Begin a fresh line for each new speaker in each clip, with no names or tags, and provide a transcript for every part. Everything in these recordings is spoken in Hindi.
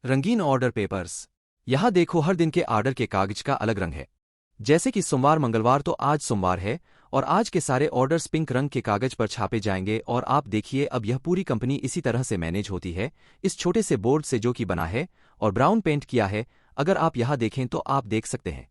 रंगीन ऑर्डर पेपर्स। यहाँ देखो, हर दिन के ऑर्डर के कागज का अलग रंग है। जैसे कि सोमवार मंगलवार, तो आज सोमवार है और आज के सारे ऑर्डर्स पिंक रंग के कागज पर छापे जाएंगे। और आप देखिए, अब यह पूरी कंपनी इसी तरह से मैनेज होती है, इस छोटे से बोर्ड से जो कि बना है और ब्राउन पेंट किया है। अगर आप यहाँ देखें तो आप देख सकते हैं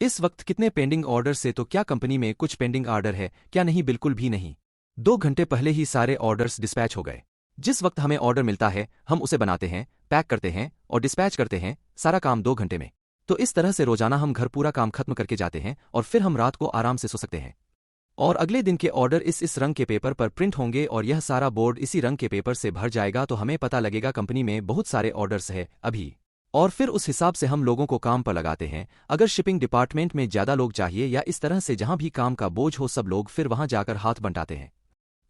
इस वक्त कितने पेंडिंग ऑर्डर से। तो क्या कंपनी में कुछ पेंडिंग ऑर्डर है? क्या नहीं, बिल्कुल भी नहीं। 2 घंटे पहले ही सारे ऑर्डर्स डिस्पैच हो गए। जिस वक्त हमें ऑर्डर मिलता है हम उसे बनाते हैं, पैक करते हैं और डिस्पैच करते हैं, सारा काम 2 घंटे में। तो इस तरह से रोजाना हम घर पूरा काम खत्म करके जाते हैं और फिर हम रात को आराम से सो सकते हैं। और अगले दिन के ऑर्डर इस रंग के पेपर पर प्रिंट होंगे और यह सारा बोर्ड इसी रंग के पेपर से भर जाएगा। तो हमें पता लगेगा कंपनी में बहुत सारे ऑर्डर्स है अभी, और फिर उस हिसाब से हम लोगों को काम पर लगाते हैं। अगर शिपिंग डिपार्टमेंट में ज्यादा लोग चाहिए या इस तरह से जहां भी काम का बोझ हो, सब लोग फिर वहां जाकर हाथ बंटाते हैं।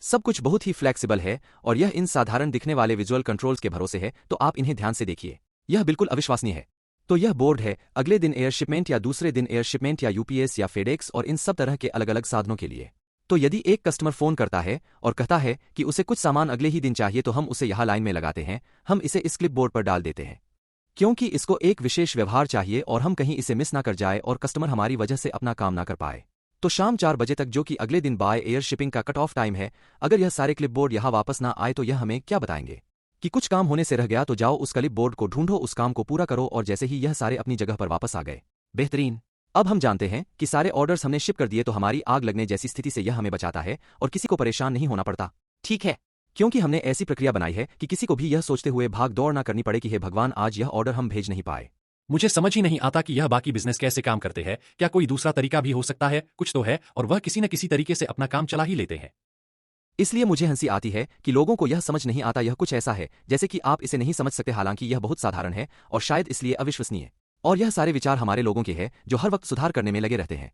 सब कुछ बहुत ही फ्लेक्सिबल है और यह इन साधारण दिखने वाले विजुअल कंट्रोल्स के भरोसे है। तो आप इन्हें ध्यान से देखिए, यह बिल्कुल अविश्वसनीय है। तो यह बोर्ड है अगले दिन एयर शिपमेंट या दूसरे दिन एयर शिपमेंट या यूपीएस या फेडेक्स और इन सब तरह के अलग अलग साधनों के लिए। तो यदि एक कस्टमर फोन करता है और कहता है कि उसे कुछ सामान अगले ही दिन चाहिए, तो हम उसे यहाँ लाइन में लगाते हैं, हम इसे इस क्लिप बोर्ड पर डाल देते हैं, क्योंकि इसको एक विशेष व्यवहार चाहिए और हम कहीं इसे मिस ना कर जाए और कस्टमर हमारी वजह से अपना काम ना कर पाए। तो शाम 4 बजे तक, जो कि अगले दिन बाय एयर शिपिंग का कट ऑफ टाइम है, अगर यह सारे क्लिप बोर्ड यहाँ वापस ना आए तो यह हमें क्या बताएंगे कि कुछ काम होने से रह गया। तो जाओ उस क्लिप बोर्ड को ढूंढो, उस काम को पूरा करो और जैसे ही यह सारे अपनी जगह पर वापस आ गए, बेहतरीन। अब हम जानते हैं कि सारे ऑर्डर्स हमने शिप कर दिए, तो हमारी आग लगने जैसी स्थिति से यह हमें बचाता है और किसी को परेशान नहीं होना पड़ता। ठीक है, क्योंकि हमने ऐसी प्रक्रिया बनाई है कि किसी को भी यह सोचते हुए भाग दौड़ ना करनी पड़े कि हे भगवान, आज यह ऑर्डर हम भेज नहीं पाए।
मुझे समझ ही नहीं आता कि यह बाकी बिजनेस कैसे काम करते हैं। क्या कोई दूसरा तरीका भी हो सकता है? कुछ तो है और वह किसी न किसी तरीके से अपना काम चला ही लेते हैं।
इसलिए मुझे हंसी आती है कि लोगों को यह समझ नहीं आता। यह कुछ ऐसा है जैसे कि आप इसे नहीं समझ सकते, हालांकि यह बहुत साधारण है और शायद इसलिए अविश्वसनीय। और यह सारे विचार हमारे लोगों के हैं जो हर वक्त सुधार करने में लगे रहते हैं।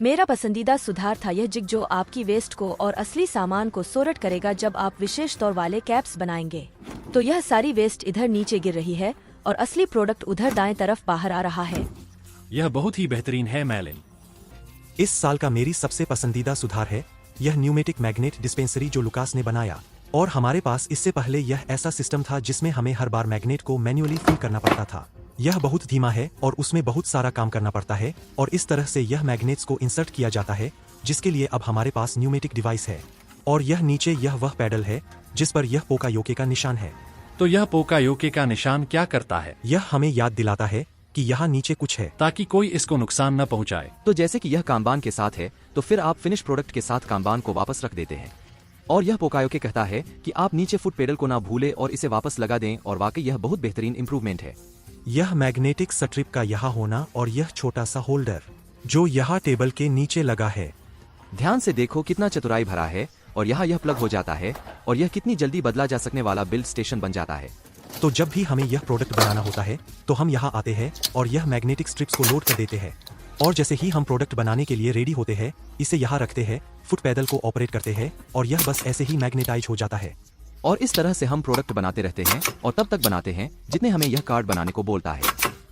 मेरा पसंदीदा सुधार था यह जिग, जो आपकी वेस्ट को और असली सामान को सोर्ट करेगा। जब आप विशेष तौर वाले कैप्स बनाएंगे तो यह सारी वेस्ट इधर नीचे गिर रही है और असली प्रोडक्ट उधर दाएं तरफ बाहर आ रहा है।
यह बहुत ही बेहतरीन है मैलिन।
इस साल का मेरी सबसे पसंदीदा सुधार है यह न्यूमेटिक मैग्नेट डिस्पेंसरी जो लुकास ने बनाया। और हमारे पास इससे पहले यह ऐसा सिस्टम था जिसमें हमें हर बार मैग्नेट को मैन्युअली फिल करना पड़ता था। यह बहुत धीमा है और उसमें बहुत सारा काम करना पड़ता है, और इस तरह से यह मैग्नेट्स को इंसर्ट किया जाता है, जिसके लिए अब हमारे पास न्यूमेटिक डिवाइस है। और यह नीचे यह वह पैडल है जिस पर यह पोकायोके का निशान है।
तो यह पोकायोके का निशान क्या करता है?
यह हमें याद दिलाता है कि यहाँ नीचे कुछ है,
ताकि कोई इसको नुकसान न पहुंचाए।
तो जैसे कि यह कामबान के साथ है, तो फिर आप फिनिश प्रोडक्ट के साथ कामबान को वापस रख देते हैं। और यह पोकायोके कहता है कि आप नीचे फुट पेडल को ना भूले और इसे वापस लगा दें। और वाकई यह बहुत बेहतरीन इंप्रूवमेंट है।
यह मैग्नेटिक स्ट्रिप का यहाँ होना और यह छोटा सा होल्डर जो यहाँ टेबल के नीचे लगा है।
ध्यान से देखो कितना चतुराई भरा है। और यहाँ यह प्लग हो जाता है और यह कितनी जल्दी बदला जा सकने वाला बिल्ड स्टेशन बन जाता है।
तो जब भी हमें यह प्रोडक्ट बनाना होता है तो हम यहाँ आते हैं और यह मैग्नेटिक स्ट्रिप्स को लोड कर देते हैं। और जैसे ही हम प्रोडक्ट बनाने के लिए रेडी होते हैं, इसे यहाँ रखते हैं, फुट पैडल को ऑपरेट करते हैं और यह बस ऐसे ही मैग्नेटाइज हो जाता है।
और इस तरह से हम प्रोडक्ट बनाते रहते हैं और तब तक बनाते हैं जितने हमें यह कार्ड बनाने को बोलता है,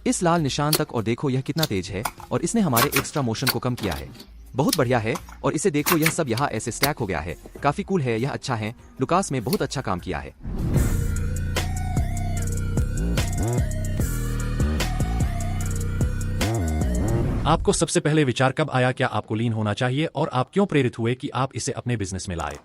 इस लाल निशान तक। और देखो यह कितना तेज है और इसने हमारे एक्स्ट्रा मोशन को कम किया है। बहुत बढ़िया है। और इसे देखो, यह सब यहाँ ऐसे स्टैक हो गया है। काफी कूल है, यह अच्छा है। लुकास में बहुत अच्छा काम किया है।
आपको सबसे पहले विचार कब आया? क्या आपको लीन होना चाहिए और आप क्यों प्रेरित हुए कि आप इसे अपने बिजनेस में लाए?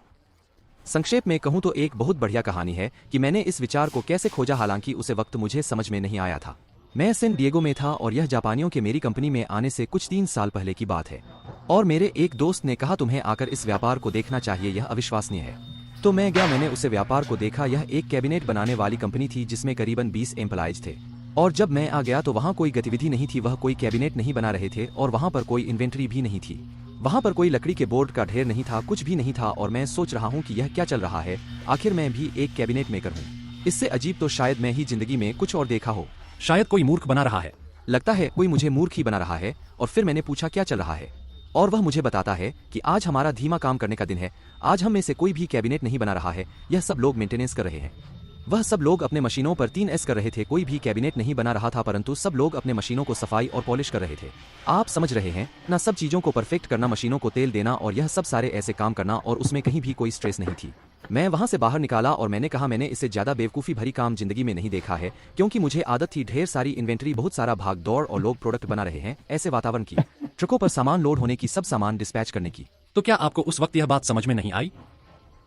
संक्षेप में कहूं तो एक बहुत बढ़िया कहानी है कि मैंने इस विचार को कैसे खोजा। हालांकि उसे वक्त मुझे समझ में नहीं आया था। मैं सैन डिएगो में था और यह जापानियों के मेरी कंपनी में आने से कुछ 3 साल पहले की बात है। और मेरे एक दोस्त ने कहा तुम्हें आकर इस व्यापार को देखना चाहिए, यह अविश्वसनीय है। तो मैं गया, मैंने उसे व्यापार को देखा। यह एक कैबिनेट बनाने वाली कंपनी थी जिसमें करीबन 20 एम्प्लॉइज थे। और जब मैं आ गया तो वहाँ कोई गतिविधि नहीं थी, वह कोई कैबिनेट नहीं बना रहे थे और वहाँ पर कोई इन्वेंट्री भी नहीं थी। वहाँ पर कोई लकड़ी के बोर्ड का ढेर नहीं था, कुछ भी नहीं था। और मैं सोच रहा हूँ कि यह क्या चल रहा है, आखिर मैं भी एक कैबिनेट मेकर हूँ। इससे अजीब तो शायद मैं ही जिंदगी में कुछ और देखा हो।
शायद कोई मूर्ख बना रहा है।
लगता है कोई मुझे मूर्ख ही बना रहा है। और फिर मैंने पूछा क्या चल रहा है, और वह मुझे बताता है कि आज हमारा धीमा काम करने का दिन है। आज हम में से कोई भी कैबिनेट नहीं बना रहा है, यह सब लोग मेंटेनेंस कर रहे हैं। वह सब लोग अपने मशीनों पर 3S कर रहे थे। कोई भी कैबिनेट नहीं बना रहा था, परंतु सब लोग अपने मशीनों को सफाई और पॉलिश कर रहे थे। आप समझ रहे हैं ना, सब चीजों को परफेक्ट करना, मशीनों को तेल देना और यह सब सारे ऐसे काम करना, और उसमें कहीं भी कोई स्ट्रेस नहीं थी। मैं वहां से बाहर निकाला और मैंने कहा मैंने इससे ज्यादा बेवकूफ़ी भरी काम जिंदगी में नहीं देखा है, क्योंकि मुझे आदत थी ढेर सारी इन्वेंट्री, बहुत सारा भाग दौड़ और लोग प्रोडक्ट बना रहे हैं ऐसे वातावरण की, ट्रकों पर सामान लोड होने की, सब सामान डिस्पैच करने की।
तो क्या आपको उस वक्त यह बात समझ में नहीं आई?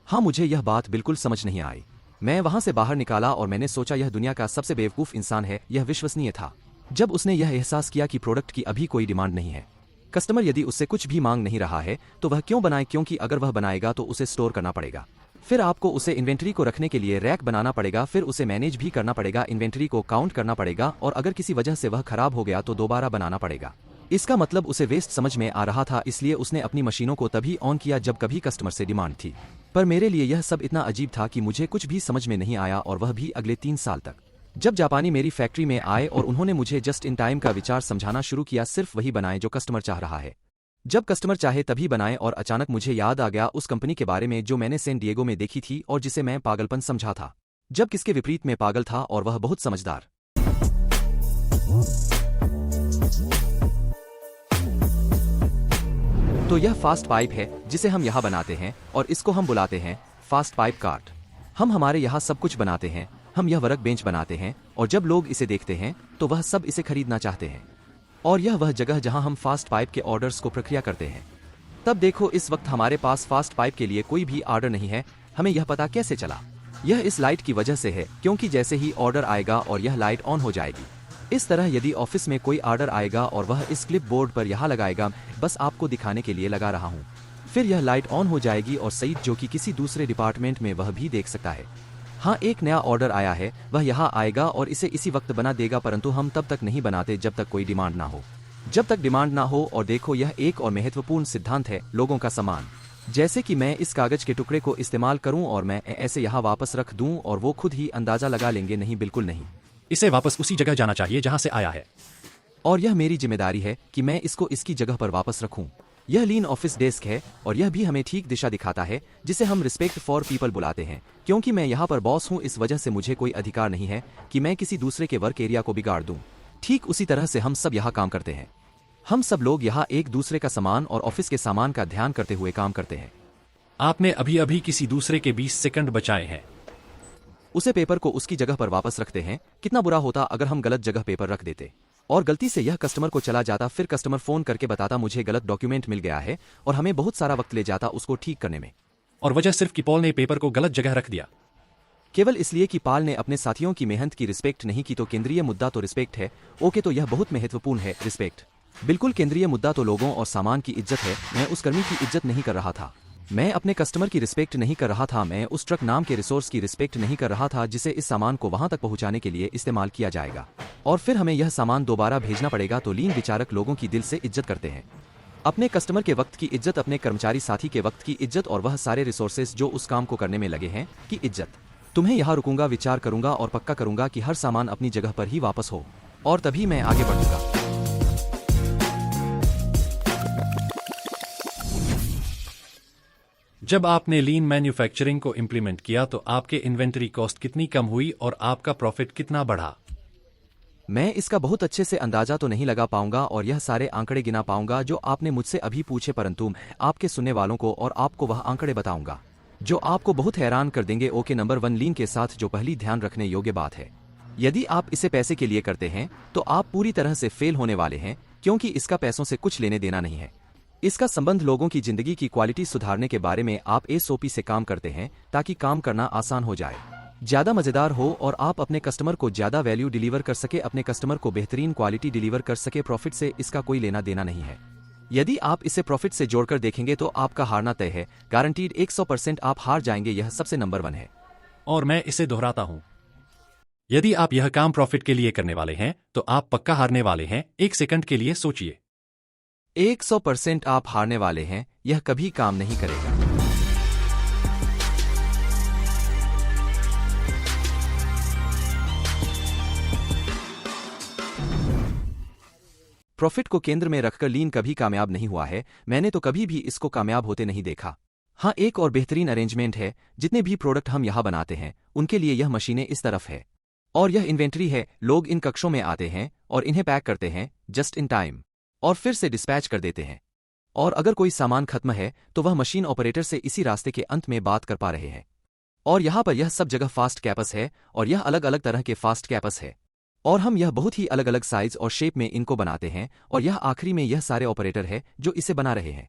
हाँ, मुझे यह बात बिल्कुल समझ नहीं आई। मैं वहां से बाहर निकाला और मैंने सोचा यह दुनिया का सबसे बेवकूफ़ इंसान है, यह विश्वसनीय था। जब उसने यह एहसास किया कि प्रोडक्ट की अभी कोई डिमांड नहीं है, कस्टमर यदि उससे कुछ भी मांग नहीं रहा है तो वह क्यों बनाए, क्योंकि अगर वह बनाएगा तो उसे स्टोर करना पड़ेगा, फिर आपको उसे इन्वेंट्री को रखने के लिए रैक बनाना पड़ेगा, फिर उसे मैनेज भी करना पड़ेगा, इन्वेंट्री को काउंट करना पड़ेगा, और अगर किसी वजह से वह खराब हो गया तो दोबारा बनाना पड़ेगा। इसका मतलब उसे वेस्ट समझ में आ रहा था, इसलिए उसने अपनी मशीनों को तभी ऑन किया जब कभी कस्टमर से डिमांड थी। पर मेरे लिए यह सब इतना अजीब था कि मुझे कुछ भी समझ में नहीं आया, और वह भी अगले 3 साल तक। जब जापानी मेरी फैक्ट्री में आए और उन्होंने मुझे जस्ट इन टाइम का विचार समझाना शुरू किया, सिर्फ वही बनाए जो कस्टमर चाह रहा है, जब कस्टमर चाहे तभी बनाएं, और अचानक मुझे याद आ गया उस कंपनी के बारे में जो मैंने सैन डिएगो में देखी थी और जिसे मैं पागलपन समझा था, जब किसके विपरीत में पागल था और वह बहुत समझदार। तो यह फास्ट पाइप है जिसे हम यहाँ बनाते हैं, और इसको हम बुलाते हैं फास्ट पाइप कार्ट। हम हमारे यहाँ सब कुछ बनाते हैं, हम यह वर्क बेंच बनाते हैं, और जब लोग इसे देखते हैं तो वह सब इसे खरीदना चाहते हैं, और यह वह जगह जहां हम फास्ट पाइप के ऑर्डर्स को प्रक्रिया करते हैं। तब देखो, इस वक्त हमारे पास फास्ट पाइप के लिए कोई भी ऑर्डर नहीं है। हमें यह पता कैसे चला? यह इस लाइट की वजह से है, क्योंकि जैसे ही ऑर्डर आएगा और यह लाइट ऑन हो जाएगी। इस तरह यदि ऑफिस में कोई ऑर्डर आएगा और वह इस क्लिप बोर्ड पर यहाँ लगाएगा, बस आपको दिखाने के लिए लगा रहा हूँ, फिर यह लाइट ऑन हो जाएगी और सईद जो कि किसी दूसरे डिपार्टमेंट में वह भी देख सकता है। हाँ, एक नया ऑर्डर आया है, वह यहाँ आएगा और इसे इसी वक्त बना देगा, परंतु हम तब तक नहीं बनाते जब तक कोई डिमांड ना हो। जब तक डिमांड ना हो, और देखो यह एक और महत्वपूर्ण सिद्धांत है, लोगों का सामान। जैसे कि मैं इस कागज के टुकड़े को इस्तेमाल करूं और मैं ऐसे यहाँ वापस रख दूं और वो खुद ही अंदाजा लगा लेंगे, नहीं बिल्कुल नहीं,
इसे वापस उसी जगह जाना चाहिए जहां से आया है,
और यह मेरी जिम्मेदारी है कि मैं इसको इसकी जगह पर वापस रखूं। यह लीन ऑफिस डेस्क है, और यह भी हमें ठीक दिशा दिखाता है, जिसे हम रिस्पेक्ट फॉर पीपल बुलाते हैं, क्योंकि मैं यहाँ पर बॉस हूँ, इस वजह से मुझे कोई अधिकार नहीं है कि मैं किसी दूसरे के वर्क एरिया को बिगाड़ दूं। ठीक उसी तरह से हम सब यहाँ काम करते हैं। हम सब लोग यहाँ एक दूसरे का सामान और ऑफिस के सामान का ध्यान करते हुए काम करते हैं।
आपने अभी अभी किसी दूसरे के 20 सेकंड बचाए हैं।
उसे पेपर को उसकी जगह पर वापस रखते हैं। कितना बुरा होता अगर हम गलत जगह पेपर रख देते और गलती से यह कस्टमर को चला जाता, फिर कस्टमर फोन करके बताता मुझे गलत डॉक्यूमेंट मिल गया है, और हमें बहुत सारा वक्त ले जाता उसको ठीक करने में।
और वजह सिर्फ कि पॉल ने पेपर को गलत जगह रख दिया,
केवल इसलिए कि पाल ने अपने साथियों की मेहनत की रिस्पेक्ट नहीं की। तो केंद्रीय मुद्दा तो रिस्पेक्ट है। ओके, तो यह बहुत महत्वपूर्ण है, रिस्पेक्ट। बिल्कुल, केंद्रीय मुद्दा तो लोगों और सामान की इज्जत है। मैं उस कर्मी की इज्जत नहीं कर रहा था, मैं अपने कस्टमर की रिस्पेक्ट नहीं कर रहा था, मैं उस ट्रक नाम के रिसोर्स की रिस्पेक्ट नहीं कर रहा था जिसे इस सामान को वहां तक पहुंचाने के लिए इस्तेमाल किया जाएगा, और फिर हमें यह सामान दोबारा भेजना पड़ेगा। तो लीन विचारक लोगों की दिल से इज्जत करते हैं, अपने कस्टमर के वक्त की इज्जत, अपने कर्मचारी साथी के वक्त की इज्जत, और वह सारे रिसोर्सेज जो उस काम को करने में लगे हैं की इज्जत। तुम्हें यहाँ रुकूंगा, विचार करूंगा और पक्का करूंगा कि हर सामान अपनी जगह पर ही वापस हो, और तभी मैं आगे बढ़ूंगा।
जब आपने लीन मैन्युफैक्चरिंग को इंप्लीमेंट किया तो आपके इन्वेंटरी कॉस्ट कितनी कम हुई और आपका प्रॉफिट कितना बढ़ा?
मैं इसका बहुत अच्छे से अंदाजा तो नहीं लगा पाऊंगा और यह सारे आंकड़े गिना पाऊंगा जो आपने मुझसे अभी पूछे, परंतु मैं आपके सुनने वालों को और आपको वह आंकड़े बताऊंगा जो आपको बहुत हैरान कर देंगे। ओके, नंबर 1, लीन के साथ जो पहली ध्यान रखने योग्य बात है, यदि आप इसे पैसे के लिए करते हैं तो आप पूरी तरह से फेल होने वाले हैं, क्योंकि इसका पैसों से कुछ लेने देना नहीं है। इसका संबंध लोगों की जिंदगी की क्वालिटी सुधारने के बारे में। आप एसओपी से काम करते हैं ताकि काम करना आसान हो जाए, ज्यादा मजेदार हो, और आप अपने कस्टमर को ज्यादा वैल्यू डिलीवर कर सके, अपने कस्टमर को बेहतरीन क्वालिटी डिलीवर कर सके। प्रॉफिट से इसका कोई लेना देना नहीं है। यदि आप इसे प्रॉफिट से जोड़कर देखेंगे तो आपका हारना तय है, गारंटीड 100% आप हार जाएंगे। यह सबसे नंबर 1 है।
और मैं इसे दोहराता हूं, यदि आप यह काम प्रॉफिट के लिए करने वाले हैं तो आप पक्का हारने वाले हैं। 1 सेकंड के लिए सोचिए,
100% आप हारने वाले हैं। यह कभी काम नहीं करेगा। प्रॉफिट को केंद्र में रखकर लीन कभी कामयाब नहीं हुआ है। मैंने तो कभी भी इसको कामयाब होते नहीं देखा। हाँ, एक और बेहतरीन अरेंजमेंट है। जितने भी प्रोडक्ट हम यहाँ बनाते हैं उनके लिए यह मशीनें इस तरफ है, और यह इन्वेंट्री है। लोग इन कक्षों में आते हैं और इन्हें पैक करते हैं जस्ट इन टाइम, और फिर से डिस्पैच कर देते हैं। और अगर कोई सामान खत्म है तो वह मशीन ऑपरेटर से इसी रास्ते के अंत में बात कर पा रहे हैं। और यहाँ पर यह सब जगह फास्ट कैपस है और यह अलग अलग तरह के फास्ट कैपस है और हम यह बहुत ही अलग अलग साइज और शेप में इनको बनाते हैं और यह आखिरी में यह सारे ऑपरेटर है जो इसे बना रहे हैं।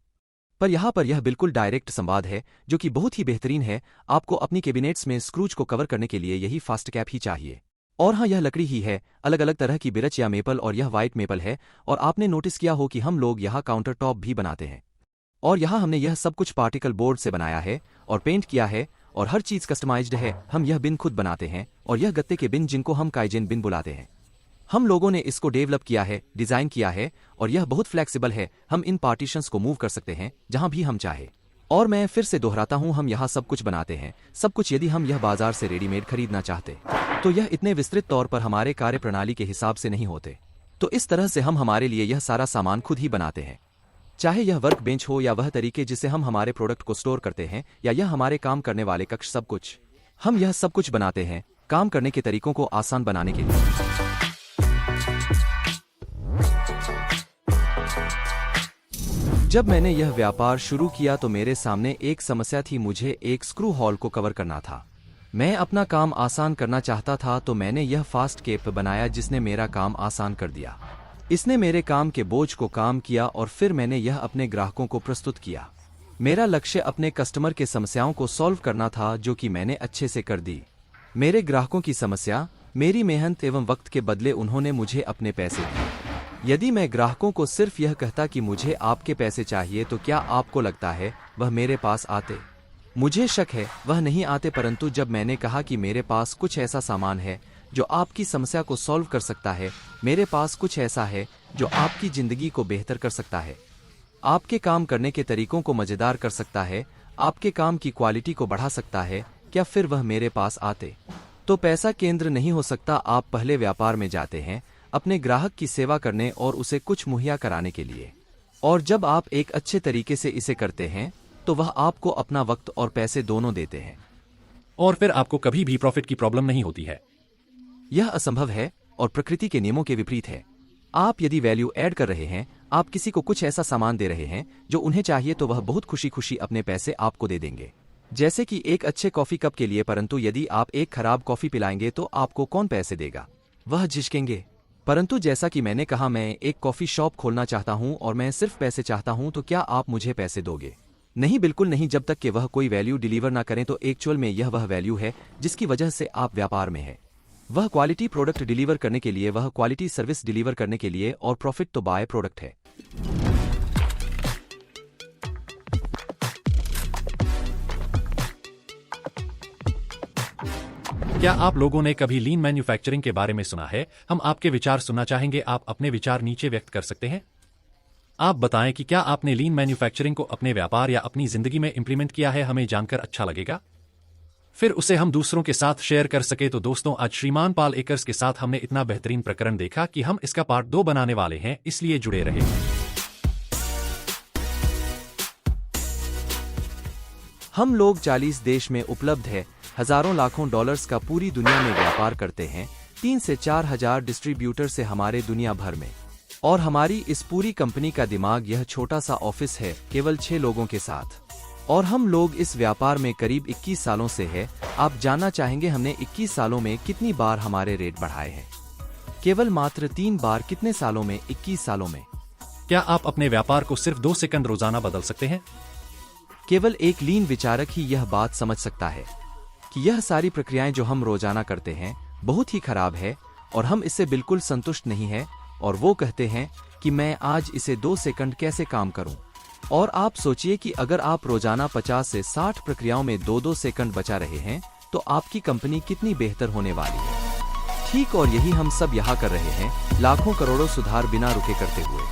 पर यहाँ पर यह बिल्कुल डायरेक्ट संवाद है जो कि बहुत ही बेहतरीन है। आपको अपनी कैबिनेट्स में स्क्रूज को कवर करने के लिए यही फास्ट कैप ही चाहिए। और हाँ, यह लकड़ी ही है, अलग अलग तरह की बिरच या मेपल और यह व्हाइट मेपल है। और आपने नोटिस किया हो कि हम लोग यहाँ काउंटर टॉप भी बनाते हैं और यहाँ हमने यह सब कुछ पार्टिकल बोर्ड से बनाया है और पेंट किया है और हर चीज कस्टमाइज्ड है। हम यह बिन खुद बनाते हैं और यह गत्ते के बिन जिनको हम काइजेन बिन बुलाते हैं, हम लोगों ने इसको डेवलप किया है, डिजाइन किया है और यह बहुत फ्लेक्सिबल है। हम इन पार्टीशंस को मूव कर सकते हैं जहां भी हम चाहे। और मैं फिर से दोहराता हूं, हम यहाँ सब कुछ बनाते हैं, सब कुछ। यदि हम यह बाजार से रेडीमेड खरीदना चाहते तो यह इतने विस्तृत तौर पर हमारे कार्यप्रणाली के हिसाब से नहीं होते। तो इस तरह से हम हमारे लिए यह सारा सामान खुद ही बनाते हैं, चाहे यह वर्क बेंच हो या वह तरीके जिससे हम हमारे प्रोडक्ट को स्टोर करते हैं या यह हमारे काम करने वाले कक्ष, सब कुछ हम यह सब कुछ बनाते हैं काम करने के तरीकों को आसान बनाने के लिए। जब मैंने यह व्यापार शुरू किया तो मेरे सामने एक समस्या थी, मुझे एक स्क्रू हॉल को कवर करना था। मैं अपना काम आसान करना चाहता था तो मैंने यह फास्ट कैप बनाया जिसने मेरा काम आसान कर दिया। इसने मेरे काम के बोझ को कम किया और फिर मैंने यह अपने ग्राहकों को प्रस्तुत किया। मेरा लक्ष्य अपने कस्टमर के समस्याओं को सॉल्व करना था जो कि मैंने अच्छे से कर दी। मेरे ग्राहकों की समस्या मेरी मेहनत एवं वक्त के बदले उन्होंने मुझे अपने पैसे दिए। यदि मैं ग्राहकों को सिर्फ यह कहता कि मुझे आपके पैसे चाहिए तो क्या आपको लगता है वह मेरे पास आते? मुझे शक है वह नहीं आते, परंतु जब मैंने कहा कि मेरे पास कुछ ऐसा सामान है जो आपकी समस्या को सॉल्व कर सकता है, मेरे पास कुछ ऐसा है जो आपकी जिंदगी को बेहतर कर सकता है, आपके काम करने के तरीकों को मजेदार कर सकता है, आपके काम की क्वालिटी को बढ़ा सकता है, क्या फिर वह मेरे पास आते? तो पैसा केंद्र नहीं हो सकता। आप पहले व्यापार में जाते हैं अपने ग्राहक की सेवा करने और उसे कुछ मुहैया कराने के लिए, और जब आप एक अच्छे तरीके से इसे करते हैं तो वह आपको अपना वक्त और पैसे दोनों देते हैं
और फिर आपको कभी भी प्रॉफिट की प्रॉब्लम नहीं होती है।
यह असंभव है और प्रकृति के नियमों के विपरीत है। आप यदि वैल्यू ऐड कर रहे हैं, आप किसी को कुछ ऐसा सामान दे रहे हैं जो उन्हें चाहिए, तो वह बहुत खुशी खुशी अपने पैसे आपको दे देंगे, जैसे कि एक अच्छे कॉफी कप के लिए। परंतु यदि आप एक खराब कॉफी पिलाएंगे तो आपको कौन पैसे देगा? वह झिझकेंगे। परंतु जैसा कि मैंने कहा, मैं एक कॉफी शॉप खोलना चाहता हूं और मैं सिर्फ पैसे चाहता हूं, तो क्या आप मुझे पैसे दोगे? नहीं, बिल्कुल नहीं। जब तक कि वह कोई वैल्यू डिलीवर ना करें तो एक्चुअल में यह वह वैल्यू है जिसकी वजह से आप व्यापार में है। वह क्वालिटी प्रोडक्ट डिलीवर करने के लिए, वह क्वालिटी सर्विस डिलीवर करने के लिए, और प्रॉफिट तो बाय प्रोडक्ट है।
क्या आप लोगों ने कभी लीन मैन्युफैक्चरिंग के बारे में सुना है? हम आपके विचार सुनना चाहेंगे। आप अपने विचार नीचे व्यक्त कर सकते हैं। आप बताएं कि क्या आपने लीन मैन्युफैक्चरिंग को अपने व्यापार या अपनी जिंदगी में इंप्लीमेंट किया है। हमें जानकर अच्छा लगेगा, फिर उसे हम दूसरों के साथ शेयर कर सके। तो दोस्तों, आज श्रीमान पॉल एकर्स के साथ हमने इतना बेहतरीन प्रकरण देखा कि हम इसका पार्ट 2 बनाने वाले हैं, इसलिए जुड़े रहे।
हम लोग 40 देश में उपलब्ध है, हजारों लाखों डॉलर्स का पूरी दुनिया में व्यापार करते हैं, 3 से 4 हजार डिस्ट्रीब्यूटर से हमारे दुनिया भर में। और हमारी इस पूरी कंपनी का दिमाग यह छोटा सा ऑफिस है, केवल 6 लोगों के साथ। और हम लोग इस व्यापार में करीब 21 सालों से है। आप जानना चाहेंगे हमने 21 सालों में कितनी बार हमारे रेट बढ़ाए हैं? केवल मात्र 3 बार। कितने सालों में? 21 सालों में।
क्या आप अपने व्यापार को सिर्फ 2 सेकंड रोजाना बदल सकते हैं?
केवल एक लीन विचारक ही यह बात समझ सकता है कि यह सारी प्रक्रियाएं जो हम रोजाना करते हैं बहुत ही खराब है और हम इससे बिल्कुल संतुष्ट नहीं है। और वो कहते हैं कि मैं आज इसे 2 सेकंड कैसे काम करूं। और आप सोचिए कि अगर आप रोजाना 50 से 60 प्रक्रियाओं में 2-2 सेकंड बचा रहे हैं तो आपकी कंपनी कितनी बेहतर होने वाली है। ठीक, और यही हम सब यहाँ कर रहे हैं, लाखों करोड़ों सुधार बिना रुके करते हुए।